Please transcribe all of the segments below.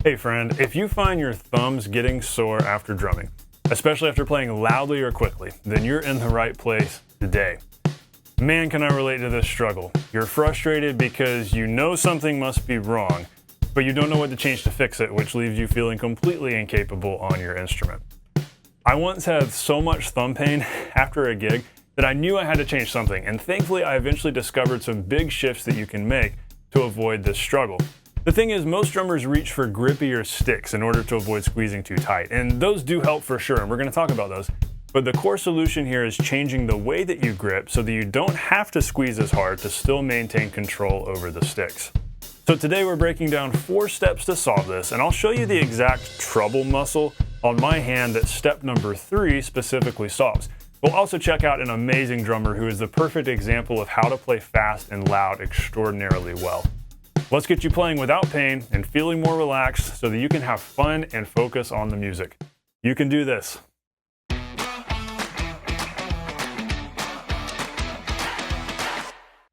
Hey friend, if you find your thumbs getting sore after drumming, especially after playing loudly or quickly, then you're in the right place today. Man, can I relate to this struggle. You're frustrated because you know something must be wrong, but you don't know what to change to fix it, which leaves you feeling completely incapable on your instrument. I once had so much thumb pain after a gig that I knew I had to change something, and thankfully I eventually discovered some big shifts that you can make to avoid this struggle. The thing is, most drummers reach for grippier sticks in order to avoid squeezing too tight, and those do help for sure, and we're going to talk about those. But the core solution here is changing the way that you grip so that you don't have to squeeze as hard to still maintain control over the sticks. So today we're breaking down 4 steps to solve this, and I'll show you the exact trouble muscle on my hand that step number 3 specifically solves. We'll also check out an amazing drummer who is the perfect example of how to play fast and loud extraordinarily well. Let's get you playing without pain and feeling more relaxed so that you can have fun and focus on the music. You can do this.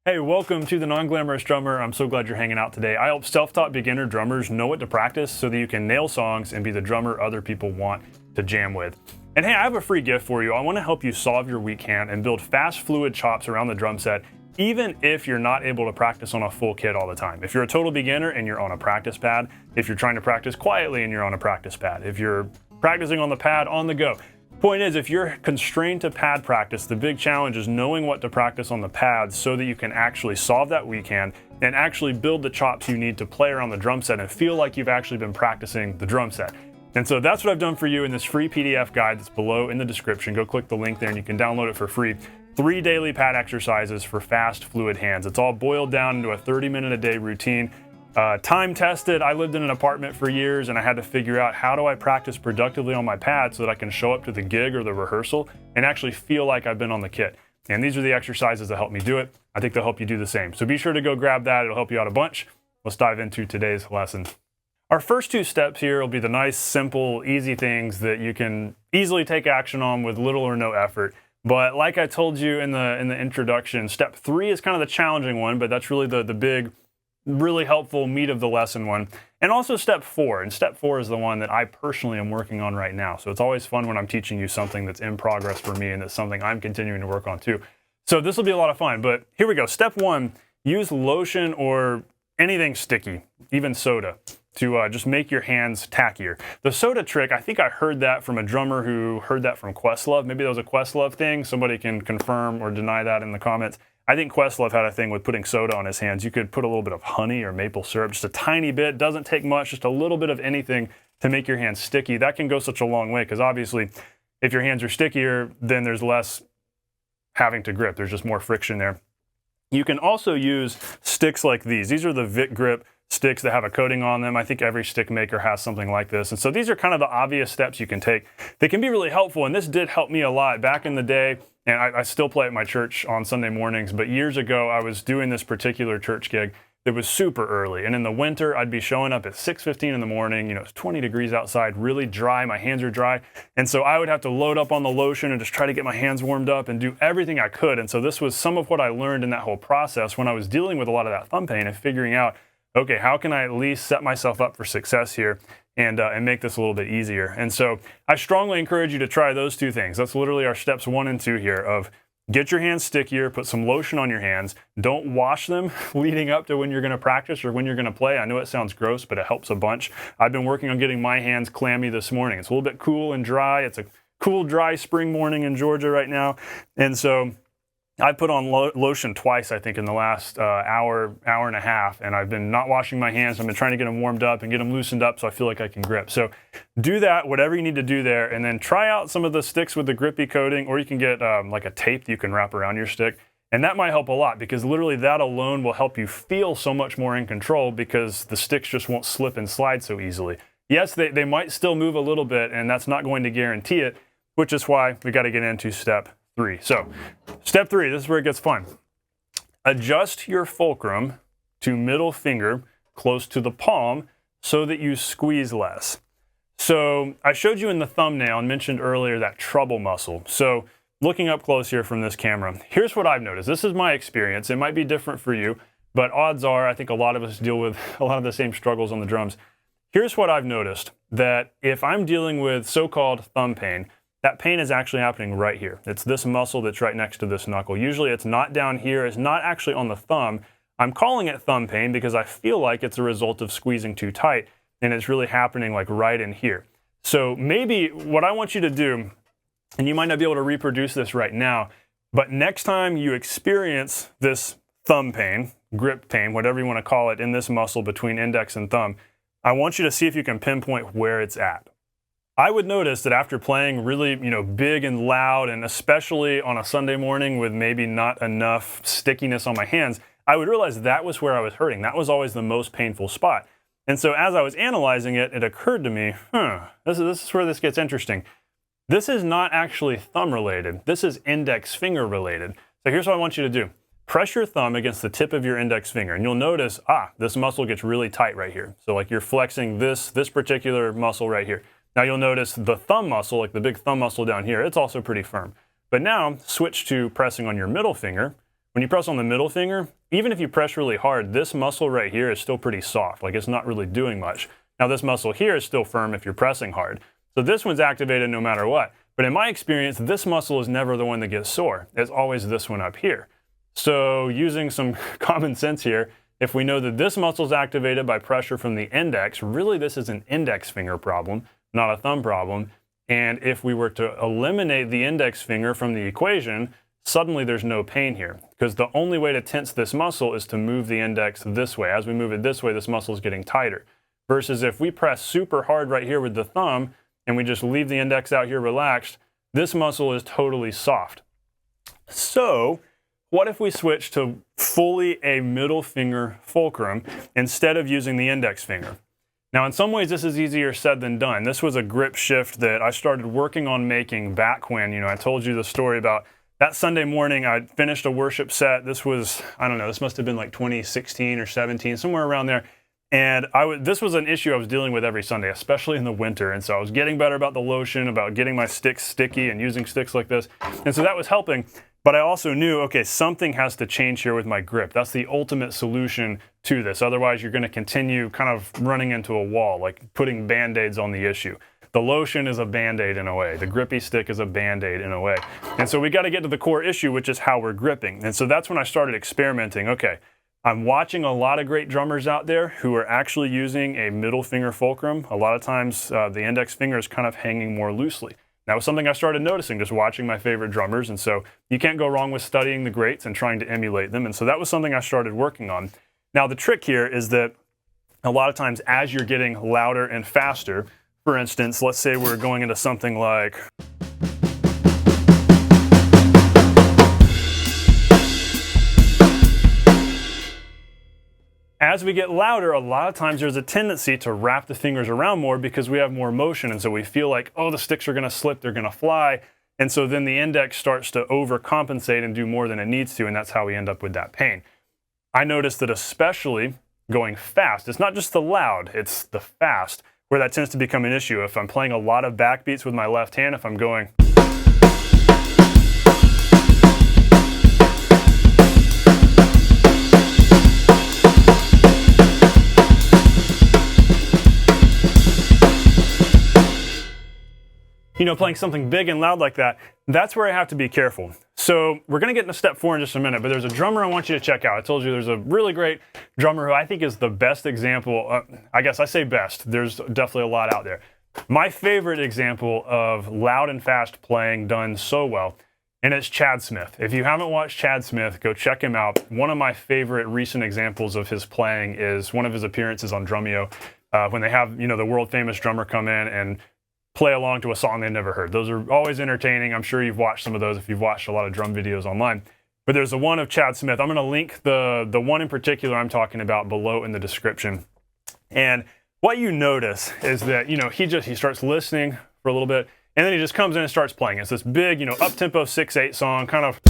Hey, welcome to The Non-Glamorous Drummer. I'm so glad you're hanging out today. I help self-taught beginner drummers know what to practice so that you can nail songs and be the drummer other people want to jam with. And hey, I have a free gift for you. I want to help you solve your weak hand and build fast, fluid chops around the drum set, even if you're not able to practice on a full kit all the time. If you're a total beginner and you're on a practice pad, if you're trying to practice quietly and you're on a practice pad, if you're practicing on the pad on the go. Point is, if you're constrained to pad practice, the big challenge is knowing what to practice on the pad so that you can actually solve that weak hand and actually build the chops you need to play around the drum set and feel like you've actually been practicing the drum set. And so that's what I've done for you in this free PDF guide that's below in the description. Go click the link there and you can download it for free. 3 daily pad exercises for fast, fluid hands. It's all boiled down into a 30-minute-a-day routine. Time tested. I lived in an apartment for years and I had to figure out how do I practice productively on my pad so that I can show up to the gig or the rehearsal and actually feel like I've been on the kit. And these are the exercises that help me do it. I think they'll help you do the same. So be sure to go grab that. It'll help you out a bunch. Let's dive into today's lesson. Our first 2 steps here will be the nice, simple, easy things that you can easily take action on with little or no effort. But like I told you in the introduction, step 3 is kind of the challenging one, but that's really the big, really helpful meat of the lesson one. And also step 4, and step 4 is the one that I personally am working on right now. So it's always fun when I'm teaching you something that's in progress for me and that's something I'm continuing to work on too. So this will be a lot of fun, but here we go. Step 1, use lotion or anything sticky, even soda, to just make your hands tackier. The soda trick, I think I heard that from a drummer who heard that from Questlove. Maybe that was a Questlove thing. Somebody can confirm or deny that in the comments. I think Questlove had a thing with putting soda on his hands. You could put a little bit of honey or maple syrup, just a tiny bit, doesn't take much, just a little bit of anything to make your hands sticky. That can go such a long way because obviously if your hands are stickier, then there's less having to grip. There's just more friction there. You can also use sticks like these. These are the Vic Grip sticks that have a coating on them. I think every stick maker has something like this. And so these are kind of the obvious steps you can take. They can be really helpful, and this did help me a lot back in the day, and I still play at my church on Sunday mornings, but years ago I was doing this particular church gig that was super early, and in the winter I'd be showing up at 6:15 in the morning, it's 20 degrees outside, really dry, my hands are dry, and so I would have to load up on the lotion and just try to get my hands warmed up and do everything I could. And so this was some of what I learned in that whole process when I was dealing with a lot of that thumb pain and figuring out, okay, how can I at least set myself up for success here and make this a little bit easier? And so I strongly encourage you to try those 2 things. That's literally our steps 1 and 2 here of get your hands stickier, put some lotion on your hands. Don't wash them leading up to when you're going to practice or when you're going to play. I know it sounds gross, but it helps a bunch. I've been working on getting my hands clammy this morning. It's a little bit cool and dry. It's a cool, dry spring morning in Georgia right now. And so I put on lotion twice, I think, in the last hour and a half, and I've been not washing my hands. I've been trying to get them warmed up and get them loosened up so I feel like I can grip. So do that, whatever you need to do there, and then try out some of the sticks with the grippy coating, or you can get like a tape that you can wrap around your stick, and that might help a lot because literally that alone will help you feel so much more in control because the sticks just won't slip and slide so easily. Yes, they might still move a little bit, and that's not going to guarantee it, which is why we got to get into step 3. So step 3, this is where it gets fun. Adjust your fulcrum to middle finger close to the palm so that you squeeze less. So I showed you in the thumbnail and mentioned earlier that trouble muscle. So looking up close here from this camera, here's what I've noticed. This is my experience. It might be different for you, but odds are I think a lot of us deal with a lot of the same struggles on the drums. here's what I've noticed, that if I'm dealing with so-called thumb pain, that pain is actually happening right here. It's this muscle that's right next to this knuckle. Usually it's not down here, it's not actually on the thumb. I'm calling it thumb pain because I feel like it's a result of squeezing too tight, and it's really happening like right in here. So maybe what I want you to do, and you might not be able to reproduce this right now, but next time you experience this thumb pain, grip pain, whatever you want to call it, in this muscle between index and thumb, I want you to see if you can pinpoint where it's at. I would notice that after playing really, big and loud, and especially on a Sunday morning with maybe not enough stickiness on my hands, I would realize that was where I was hurting. That was always the most painful spot. And so as I was analyzing it, it occurred to me, this is where this gets interesting. This is not actually thumb related. This is index finger related. So here's what I want you to do. Press your thumb against the tip of your index finger, and you'll notice, this muscle gets really tight right here. So like you're flexing this particular muscle right here. Now you'll notice the thumb muscle, like the big thumb muscle down here, it's also pretty firm. But now switch to pressing on your middle finger. When you press on the middle finger, even if you press really hard, this muscle right here is still pretty soft, like it's not really doing much. Now this muscle here is still firm if you're pressing hard. So this one's activated no matter what. But in my experience, this muscle is never the one that gets sore. It's always this one up here. So using some common sense here, if we know that this muscle is activated by pressure from the index, really this is an index finger problem, not a thumb problem. And if we were to eliminate the index finger from the equation, suddenly there's no pain here, because the only way to tense this muscle is to move the index this way. As we move it this way, this muscle is getting tighter. Versus if we press super hard right here with the thumb, and we just leave the index out here relaxed, this muscle is totally soft. So what if we switch to fully a middle finger fulcrum instead of using the index finger? Now in some ways this is easier said than done. This was a grip shift that I started working on making back when, I told you the story about that Sunday morning. I finished a worship set. This was, I don't know, this must have been like 2016 or 17, somewhere around there. And this was an issue I was dealing with every Sunday, especially in the winter. And so I was getting better about the lotion, about getting my sticks sticky and using sticks like this. And so that was helping. But I also knew, okay, something has to change here with my grip. That's the ultimate solution to this. Otherwise, you're going to continue kind of running into a wall, like putting Band-Aids on the issue. The lotion is a Band-Aid in a way. The grippy stick is a Band-Aid in a way. And so we got to get to the core issue, which is how we're gripping. And so that's when I started experimenting. Okay, I'm watching a lot of great drummers out there who are actually using a middle finger fulcrum. A lot of times the index finger is kind of hanging more loosely. That was something I started noticing just watching my favorite drummers. And so you can't go wrong with studying the greats and trying to emulate them. And so that was something I started working on. Now the trick here is that a lot of times as you're getting louder and faster, for instance, let's say we're going into something like, as we get louder, a lot of times there's a tendency to wrap the fingers around more because we have more motion. And so we feel like, oh, the sticks are going to slip, they're going to fly. And so then the index starts to overcompensate and do more than it needs to. And that's how we end up with that pain. I noticed that especially going fast, it's not just the loud, it's the fast, where that tends to become an issue. If I'm playing a lot of backbeats with my left hand, if I'm going, playing something big and loud like that, that's where I have to be careful. So we're going to get into step 4 in just a minute, but there's a drummer I want you to check out. I told you there's a really great drummer who I think is the best example. I guess I say best. There's definitely a lot out there. My favorite example of loud and fast playing done so well, and it's Chad Smith. If you haven't watched Chad Smith, go check him out. One of my favorite recent examples of his playing is one of his appearances on Drumeo, when they have the world famous drummer come in and play along to a song they've never heard. Those are always entertaining. I'm sure you've watched some of those if you've watched a lot of drum videos online. But there's the one of Chad Smith. I'm going to link the one in particular I'm talking about below in the description. And what you notice is that, he starts listening for a little bit, and then he just comes in and starts playing. It's this big, up-tempo 6/8 song, kind of.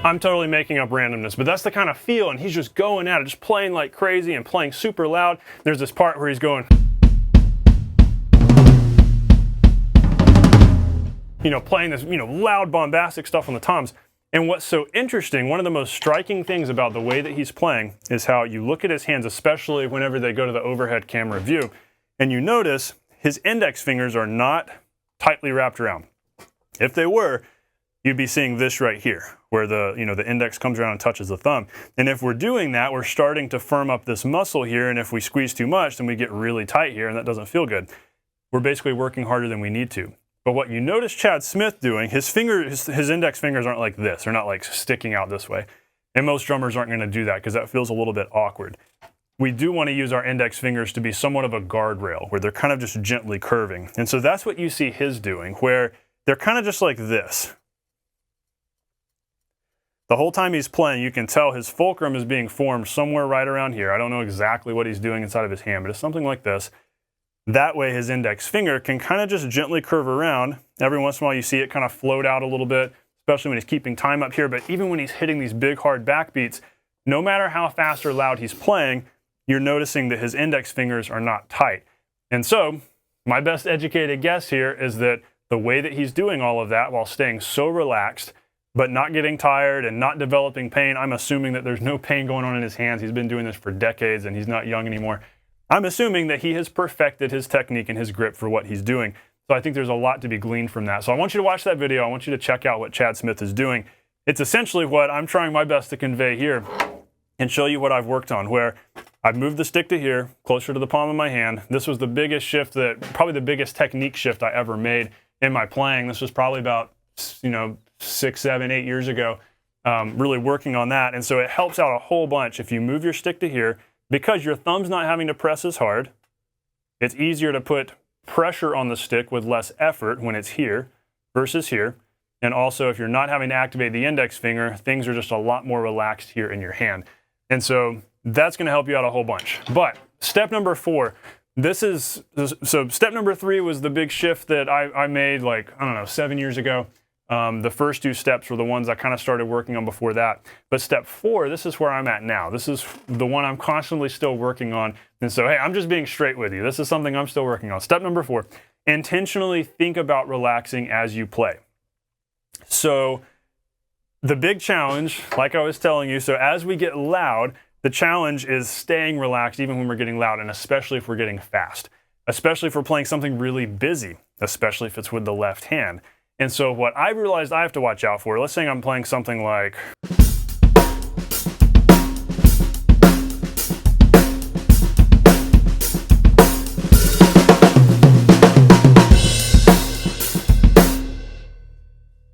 I'm totally making up randomness, but that's the kind of feel, and he's just going at it, just playing like crazy and playing super loud. There's this part where he's going. playing this, loud, bombastic stuff on the toms. And what's so interesting, one of the most striking things about the way that he's playing is how you look at his hands, especially whenever they go to the overhead camera view, and you notice his index fingers are not tightly wrapped around. If they were, you'd be seeing this right here, where the index comes around and touches the thumb. And if we're doing that, we're starting to firm up this muscle here, and if we squeeze too much, then we get really tight here, and that doesn't feel good. We're basically working harder than we need to. But what you notice Chad Smith doing, his index fingers aren't like this. They're not like sticking out this way. And most drummers aren't going to do that because that feels a little bit awkward. We do want to use our index fingers to be somewhat of a guardrail, where they're kind of just gently curving. And so that's what you see his doing, where they're kind of just like this. The whole time he's playing, you can tell his fulcrum is being formed somewhere right around here. I don't know exactly what he's doing inside of his hand, but it's something like this. That way his index finger can kind of just gently curve around. Every once in a while you see it kind of float out a little bit, especially when he's keeping time up here. But even when he's hitting these big hard backbeats, no matter how fast or loud he's playing, you're noticing that his index fingers are not tight. And so my best educated guess here is that the way that he's doing all of that while staying so relaxed, but not getting tired and not developing pain, I'm assuming that there's no pain going on in his hands. He's been doing this for decades and he's not young anymore. I'm assuming that he has perfected his technique and his grip for what he's doing. So I think there's a lot to be gleaned from that. So I want you to watch that video. I want you to check out what Chad Smith is doing. It's essentially what I'm trying my best to convey here and show you what I've worked on, where I've moved the stick to here, closer to the palm of my hand. This was the biggest shift, probably the biggest technique shift I ever made in my playing. This was probably about, 6, 7, 8 years ago, really working on that. And so it helps out a whole bunch if you move your stick to here. Because your thumb's not having to press as hard, it's easier to put pressure on the stick with less effort when it's here versus here. And also, if you're not having to activate the index finger, things are just a lot more relaxed here in your hand. And so that's going to help you out a whole bunch. But step number 4, so step number 3 was the big shift that I made 7 years ago. The first 2 steps were the ones I kind of started working on before that. But step 4, this is where I'm at now. This is the one I'm constantly still working on. And so, hey, I'm just being straight with you. This is something I'm still working on. Step number 4, intentionally think about relaxing as you play. So the big challenge, like I was telling you, so as we get loud, the challenge is staying relaxed even when we're getting loud, and especially if we're getting fast, especially if we're playing something really busy, especially if it's with the left hand. And so what I realized I have to watch out for, let's say I'm playing something like,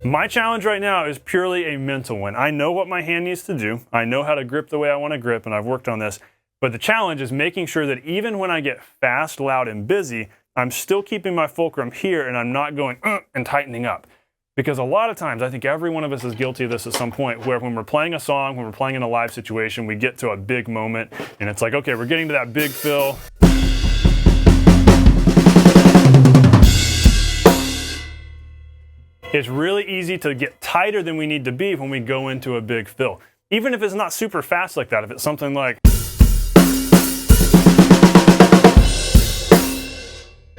my challenge right now is purely a mental one. I know what my hand needs to do. I know how to grip the way I want to grip, and I've worked on this. But the challenge is making sure that even when I get fast, loud, and busy, I'm still keeping my fulcrum here and I'm not going and tightening up. Because a lot of times, I think every one of us is guilty of this at some point, where when we're playing a song, when we're playing in a live situation, we get to a big moment and it's like, okay, we're getting to that big fill. It's really easy to get tighter than we need to be when we go into a big fill. Even if it's not super fast like that, if it's something like,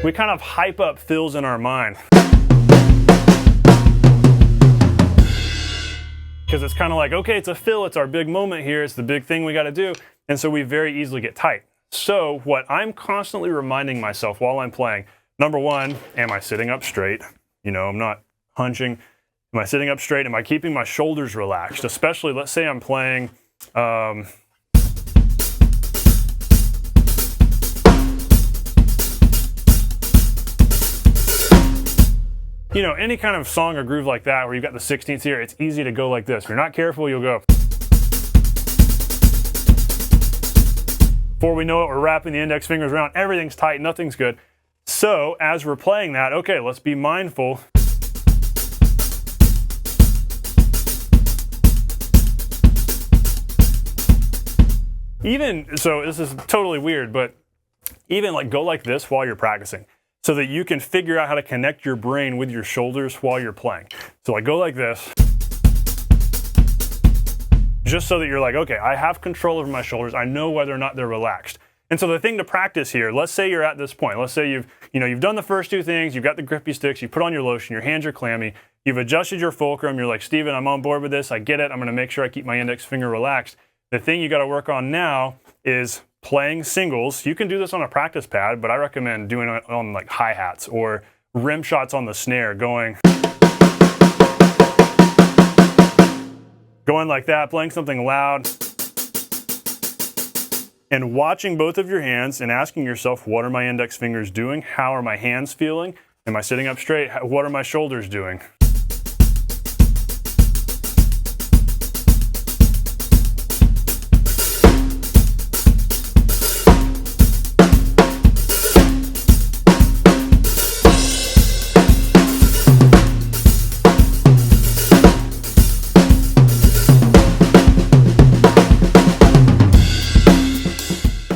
we kind of hype up fills in our mind. Because it's kind of like, okay, it's a fill, it's our big moment here, it's the big thing we got to do. And so we very easily get tight. So what I'm constantly reminding myself while I'm playing, number 1, am I sitting up straight? I'm not hunching. Am I sitting up straight? Am I keeping my shoulders relaxed? Especially, let's say I'm playing, any kind of song or groove like that where you've got the 16th here, it's easy to go like this. If you're not careful, you'll go. Before we know it, we're wrapping the index fingers around. Everything's tight, nothing's good. So as we're playing that, okay, let's be mindful. So this is totally weird, but even go like this while you're practicing, so that you can figure out how to connect your brain with your shoulders while you're playing. So go like this, just so that you're like, okay, I have control over my shoulders. I know whether or not they're relaxed. And so the thing to practice here, let's say you're at this point. Let's say you've done the first two things. You've got the grippy sticks. You put on your lotion. Your hands are clammy. You've adjusted your fulcrum. You're like, Steven, I'm on board with this. I get it. I'm going to make sure I keep my index finger relaxed. The thing you got to work on now is playing singles. You can do this on a practice pad, but I recommend doing it on like hi-hats or rim shots on the snare, going like that, playing something loud, and watching both of your hands and asking yourself, what are my index fingers doing? How are my hands feeling? Am I sitting up straight? What are my shoulders doing?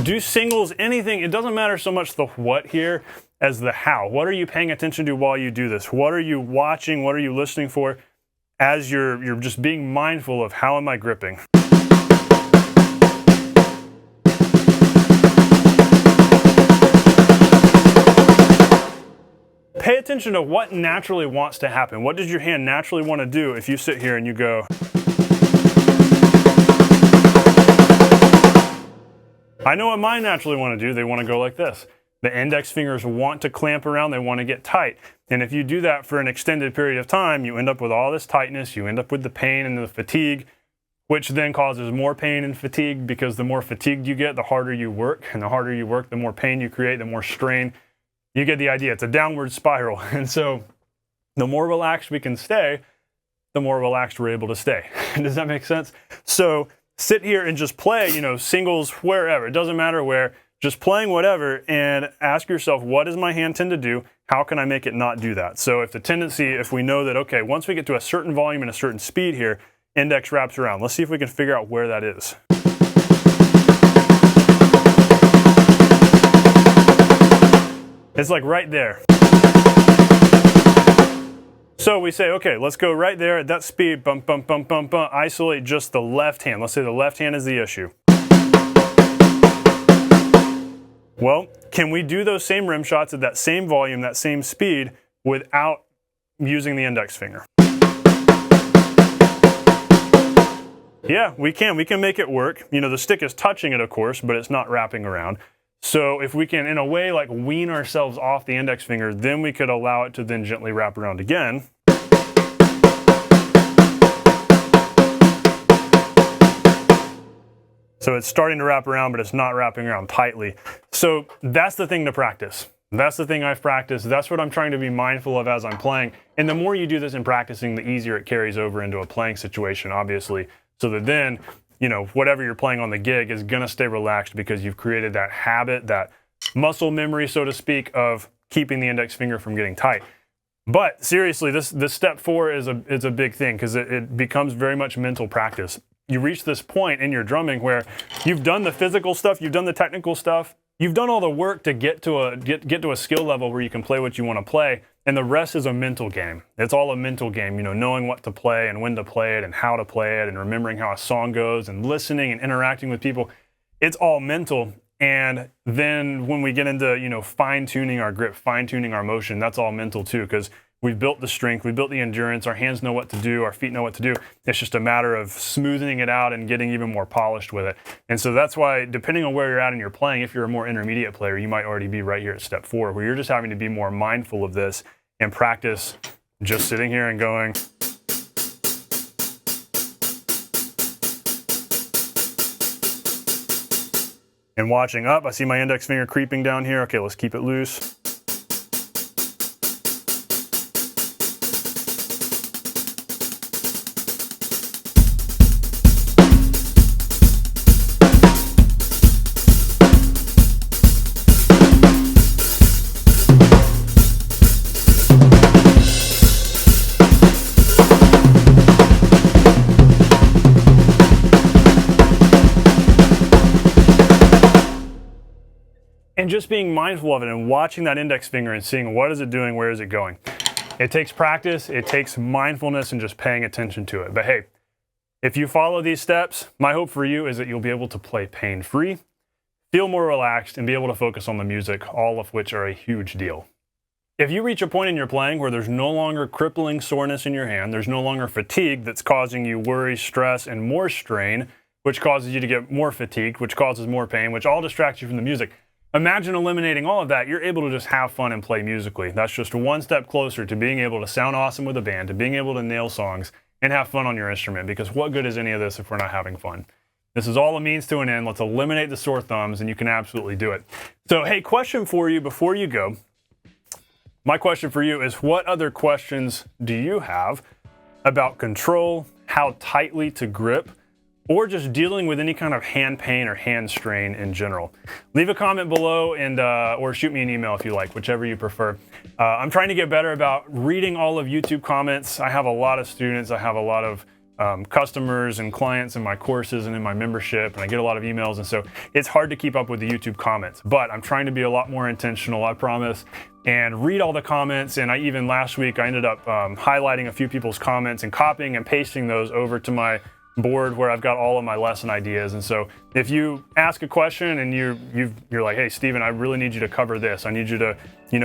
Do singles, anything, it doesn't matter so much the what here as the how. What are you paying attention to while you do this? What are you watching? What are you listening for as you're just being mindful of how am I gripping? Pay attention to what naturally wants to happen. What does your hand naturally want to do if you sit here and you go, I know what mine naturally want to do. They want to go like this. The index fingers want to clamp around. They want to get tight. And if you do that for an extended period of time, you end up with all this tightness. You end up with the pain and the fatigue, which then causes more pain and fatigue, because the more fatigued you get, the harder you work. And the harder you work, the more pain you create, the more strain. You get the idea. It's a downward spiral. And so the more relaxed we can stay, the more relaxed we're able to stay. Does that make sense? So sit here and just play, singles wherever. It doesn't matter where. Just playing whatever, and ask yourself, what does my hand tend to do? How can I make it not do that? So if we know that, okay, once we get to a certain volume and a certain speed here, index wraps around. Let's see if we can figure out where that is. It's like right there. So we say, okay, let's go right there at that speed, bump, bump, bump, bump, bump, isolate just the left hand. Let's say the left hand is the issue. Well, can we do those same rim shots at that same volume, that same speed, without using the index finger? Yeah, we can. We can make it work. The stick is touching it, of course, but it's not wrapping around. So if we can, in a way, like wean ourselves off the index finger, then we could allow it to then gently wrap around again. So it's starting to wrap around, but it's not wrapping around tightly. So that's the thing to practice. That's the thing I've practiced. That's what I'm trying to be mindful of as I'm playing. And the more you do this in practicing, the easier it carries over into a playing situation, obviously. So that then, whatever you're playing on the gig is going to stay relaxed, because you've created that habit, that muscle memory, so to speak, of keeping the index finger from getting tight. But seriously, this step 4 is a big thing, because it becomes very much mental practice. You reach this point in your drumming where you've done the physical stuff, you've done the technical stuff, you've done all the work to get to a skill level where you can play what you want to play, and the rest is a mental game. It's all a mental game, knowing what to play and when to play it and how to play it and remembering how a song goes and listening and interacting with people. It's all mental. And then when we get into, fine-tuning our grip, fine-tuning our motion, that's all mental too, because we've built the strength, we've built the endurance, our hands know what to do, our feet know what to do. It's just a matter of smoothing it out and getting even more polished with it. And so that's why, depending on where you're at in your playing, if you're a more intermediate player, you might already be right here at step 4, where you're just having to be more mindful of this and practice just sitting here and going. And watching up, I see my index finger creeping down here. Okay, let's keep it loose. And just being mindful of it and watching that index finger and seeing what is it doing, where is it going. It takes practice, it takes mindfulness and just paying attention to it. But hey, if you follow these steps, my hope for you is that you'll be able to play pain-free, feel more relaxed, and be able to focus on the music, all of which are a huge deal. If you reach a point in your playing where there's no longer crippling soreness in your hand, there's no longer fatigue that's causing you worry, stress, and more strain, which causes you to get more fatigued, which causes more pain, which all distracts you from the music. Imagine eliminating all of that. You're able to just have fun and play musically. That's just one step closer to being able to sound awesome with a band, to being able to nail songs and have fun on your instrument, because what good is any of this if we're not having fun? This is all a means to an end. Let's eliminate the sore thumbs, and you can absolutely do it. So, hey, question for you before you go. My question for you is, what other questions do you have about control, how tightly to grip, or just dealing with any kind of hand pain or hand strain in general? Leave a comment below and or shoot me an email if you like, whichever you prefer. I'm trying to get better about reading all of YouTube comments. I have a lot of students. I have a lot of customers and clients in my courses and in my membership, and I get a lot of emails, and so it's hard to keep up with the YouTube comments, but I'm trying to be a lot more intentional, I promise, and read all the comments. And even last week I ended up highlighting a few people's comments and copying and pasting those over to my board where I've got all of my lesson ideas. And so if you ask a question and you're like, hey Steven, I really need you to cover this, I need you to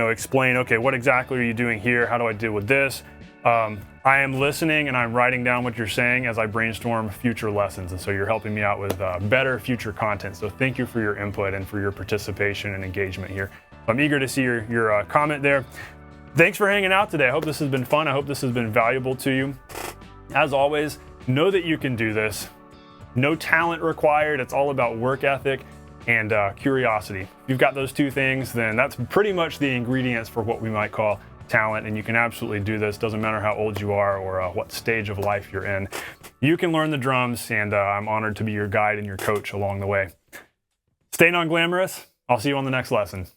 explain, okay, what exactly are you doing here, how do I deal with this, I am listening and I'm writing down what you're saying as I brainstorm future lessons. And so you're helping me out with better future content. So thank you for your input and for your participation and engagement here. I'm eager to see your comment there. Thanks for hanging out today. I hope this has been fun. I hope this has been valuable to you. As always, know that you can do this. No talent required. It's all about work ethic and curiosity. If you've got those two things, then that's pretty much the ingredients for what we might call talent, and you can absolutely do this. Doesn't matter how old you are or what stage of life you're in. You can learn the drums, and I'm honored to be your guide and your coach along the way. Stay non-glamorous. I'll see you on the next lesson.